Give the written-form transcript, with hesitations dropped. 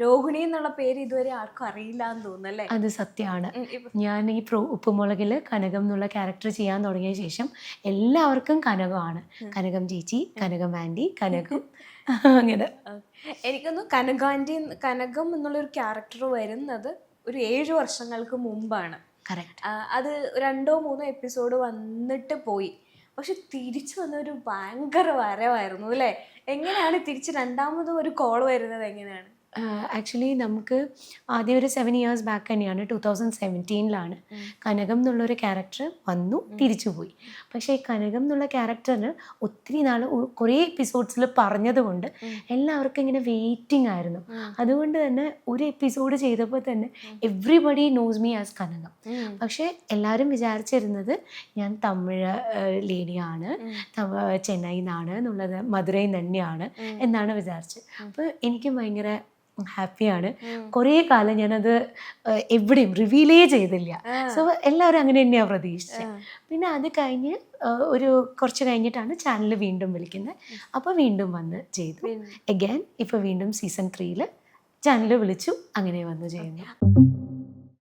രോഹിണി എന്നുള്ള പേര് ഇതുവരെ ആർക്കും അറിയില്ല എന്ന് തോന്നുന്നു അല്ലേ? അത് സത്യമാണ്. ഞാൻ ഈ ഉപ്പുമുളകിൽ കനകം എന്നുള്ള ക്യാരക്ടർ ചെയ്യാൻ തുടങ്ങിയ ശേഷം എല്ലാവർക്കും കനകമാണ്. കനകം ചേച്ചി, കനകം ആൻറ്റി, കനകം അങ്ങനെ. എനിക്കൊന്ന് കനകം എന്നുള്ളൊരു ക്യാരക്ടർ വരുന്നത് ഒരു 7 വർഷങ്ങൾക്ക് മുമ്പാണ്. കറക്റ്റ്. അത് 2 or 3 എപ്പിസോഡ് വന്നിട്ട് പോയി. പക്ഷെ തിരിച്ചു വന്നൊരു ഭയങ്കര വരവായിരുന്നു അല്ലേ? എങ്ങനെയാണ് തിരിച്ച് രണ്ടാമതും ഒരു കോൾ വരുന്നത് എങ്ങനെയാണ്? ആക്ച്വലി നമുക്ക് ആദ്യം ഒരു 7 years ബാക്ക് തന്നെയാണ്, 2017 കനകം എന്നുള്ളൊരു ക്യാരക്ടർ വന്നു, തിരിച്ചു പോയി. പക്ഷേ ഈ കനകം എന്നുള്ള ക്യാരക്ടറിന് ഒത്തിരി നാൾ കുറേ എപ്പിസോഡ്സിൽ പറഞ്ഞതുകൊണ്ട് എല്ലാവർക്കും ഇങ്ങനെ വെയിറ്റിംഗ് ആയിരുന്നു. അതുകൊണ്ട് തന്നെ ഒരു എപ്പിസോഡ് ചെയ്തപ്പോൾ തന്നെ എവ്രിബഡി നോസ് മീ ആസ് കനകം. പക്ഷേ എല്ലാവരും വിചാരിച്ചിരുന്നത് ഞാൻ തമിഴ് ലേഡിയാണ്, ചെന്നൈയിൽ നിന്നാണ് എന്നുള്ളത്, മധുരയിൽ നിന്ന് തന്നെയാണ് എന്നാണ് വിചാരിച്ചത്. അപ്പോൾ എനിക്ക് ഭയങ്കര ഹാപ്പിയാണ്. കുറേ കാലം ഞാനത് എവിടെയും റിവീലേ ചെയ്തില്ല. സോ എല്ലാവരും അങ്ങനെ തന്നെയാണ് പ്രതീക്ഷിച്ചത്. പിന്നെ അത് കഴിഞ്ഞ് ഒരു കുറച്ച് കഴിഞ്ഞിട്ടാണ് ചാനൽ വീണ്ടും വിളിക്കുന്നത്. അപ്പോൾ വീണ്ടും വന്ന് ചെയ്തു. അഗൈൻ ഇപ്പോൾ വീണ്ടും സീസൺ 3 ചാനൽ വിളിച്ചു, അങ്ങനെ വന്ന് ചെയ്യുന്നു.